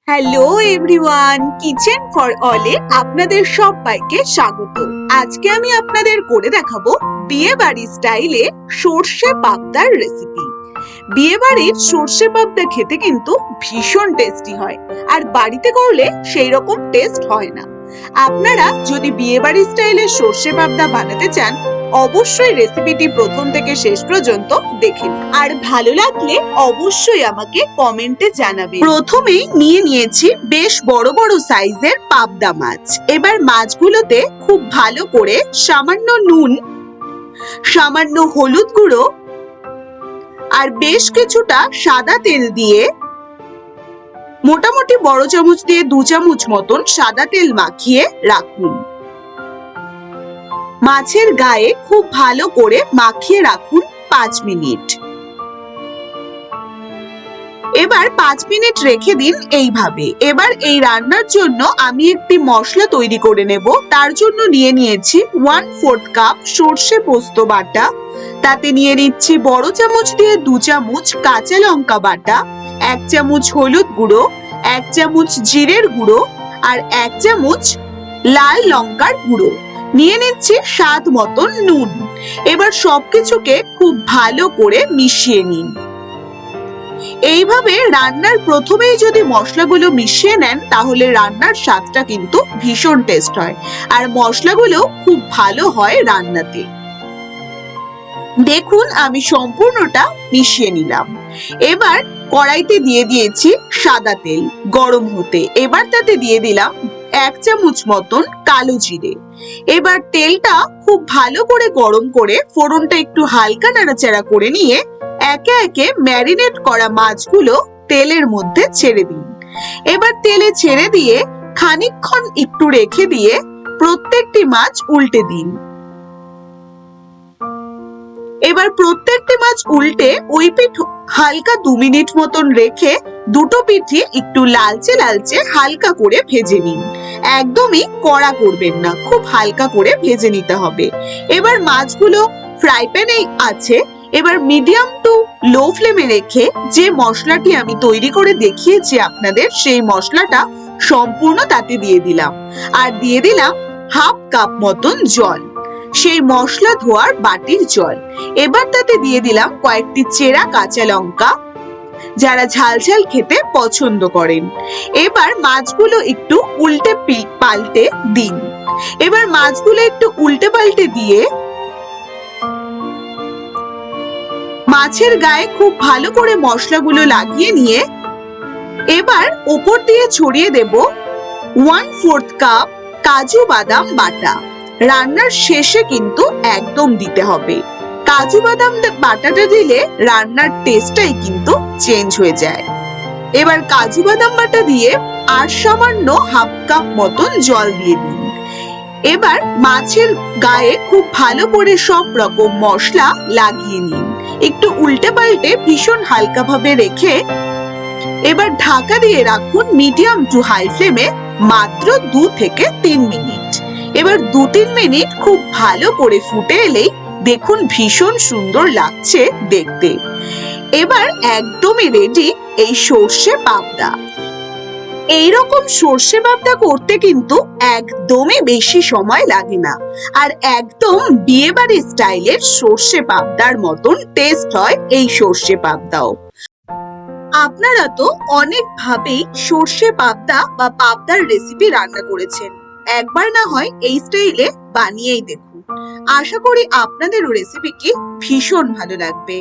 Hello everyone, kitchen for অলে আপনাদের সবাইকে স্বাগত। আজকে আমি আপনাদের করে দেখাবো বিয়ে বাড়ির স্টাইলে সর্ষে পাবদার রেসিপি। বিয়ে বাড়ির সর্ষে পাবদা খেতে কিন্তু ভীষণ টেস্টি হয়, আর বাড়িতে করলে সেই রকম টেস্ট হয় না। আপনারা যদি বিয়ে বাড়ির স্টাইলে সর্ষে পাবদা বানাতে চান, অবশ্যই রেসিপিটি প্রথম থেকে শেষ পর্যন্ত দেখে নিন, আর ভালো লাগলে অবশ্যই আমাকে কমেন্টে জানাবেন। প্রথমেই নিয়ে নিয়েছি বেশ বড় বড় সাইজের পাবদা মাছ। এবার মাছগুলোতে খুব ভালো করে সামান্য নুন, সামান্য হলুদ গুঁড়ো আর বেশ কিছুটা সাদা তেল দিয়ে, মোটামুটি বড় চামচ দিয়ে 2 চামচ মতন সাদা তেল মাখিয়ে রাখুন। মাছের গায়ে খুব ভালো করে মাখিয়ে রাখুন 5 মিনিট। এবার 5 মিনিট রেখে দিন এইভাবে। এবার এই রান্নার জন্য আমি একটি মশলা তৈরি করে নেব। তার জন্য নিয়ে নিয়েছি 1/4 কাপ সর্ষে পোস্ত বাটা, তাতে নিয়ে নিচ্ছি বড় চামচ দিয়ে 2 চামচ কাঁচা লঙ্কা বাটা, 1 চামচ হলুদ গুঁড়ো, 1 চামচ জিরের গুঁড়ো আর 1 চামচ লাল লঙ্কার গুঁড়ো। নিয়ে নিচ্ছি স্বাদ মতন নুন। এবার সবকিছুকে খুব ভালো করে মিশিয়ে নিন। এইভাবে রান্নার প্রথমেই যদি মশলাগুলো মিশিয়ে নেন, তাহলে রান্নার স্বাদটা কিন্তু ভীষণ টেস্ট হয়, আর মশলাগুলো খুব ভালো হয় রান্নাতে। দেখুন আমি সম্পূর্ণটা মিশিয়ে নিলাম। এবার কড়াইতে দিয়ে দিয়েছি সাদা তেল গরম হতে। এবার তাতে দিয়ে দিলাম 1 চামচ মতন কালো জিরে। এবার তেলটা খুব ভালো করে গরম করে ফোড়নটা একটু হালকা নাড়াচাড়া করে নিয়ে একে একে ম্যারিনেট করা মাছগুলো তেলের মধ্যে ছেড়ে দিন। এবার তেলে ছেড়ে দিয়ে খানিকক্ষণ একটু রেখে দিয়ে প্রত্যেকটি মাছ উল্টে দিন। এবার প্রত্যেকটি মাছ উল্টে ওই পিঠ হালকা 2 মিনিট মতন রেখে দুটো পিঠে একটু লালচে লালচে হালকা করে ভেজে নিন। একদমই কড়া করবেন না, খুব হালকা করে ভেজে নিতে হবে। এবার মাছগুলো ফ্রাই প্যানে আছে। এবার মিডিয়াম টু লো ফ্লেমে রেখে যে মশলাটি আমি তৈরি করে দেখিয়েছি আপনাদের, সেই মশলাটা সম্পূর্ণ তাতে দিয়ে দিলাম। আর দিয়ে দিলাম 1/2 কাপ মতন জল, সেই মশলা ধোয়ার বাটির জল। এবার তাতে দিয়ে দিলাম কয়েকটি চেরা কাঁচা লঙ্কা, যারা ঝাল ঝাল খেতে পছন্দ করেন। এবার মাছগুলো একটু উল্টে পাল্টে দিন। এবার মাছগুলো একটু উল্টে পাল্টে দিয়ে মাছের গায়ে খুব ভালো করে মশলাগুলো লাগিয়ে নিয়ে এবার ওপর দিয়ে ছড়িয়ে দেব 1/4 কাপ কাজু বাদাম বাটা। রান্নার শেষে কিন্তু একদম দিতে হবে। কাজু বাদাম বাটাটা দিলে রান্নার টেস্টটাই কিন্তু চেঞ্জ হয়ে যায়। এবার কাজু বাদাম বাটা দিয়ে আর সামান্য 1/2 কাপ মতন জল দিয়ে দিন। এবার মাছের গায়ে খুব ভালো করে সব রকম মশলা লাগিয়ে নিন। একটু উল্টে পাল্টে ভীষণ হালকা ভাবে রেখে এবার ঢাকা দিয়ে রাখুন মিডিয়াম টু হাই ফ্লেমে মাত্র 2 থেকে 3 মিনিট। এবার 2-3 মিনিট খুব ভালো করে ফুটে এলেই দেখুন ভীষণ সুন্দর লাগছে দেখতে। এবার একদমই রেডি এই সর্ষে পাবদা। এইরকম সর্ষে পাবদা করতে কিন্তু একদমই বেশি সময় লাগে না, আর একদম বিয়ে বাড়ির স্টাইলের সর্ষে পাবদার মতন টেস্ট হয় এই সর্ষে পাবদাও। আপনারা তো অনেক ভাবেই সর্ষে পাবদা বা পাবদার রেসিপি রান্না করেছেন, একবার না হয় এই স্টাইলে বানিয়েই দেখুন। আশা করি আপনাদেরও রেসিপিটি ভীষণ ভালো লাগবে।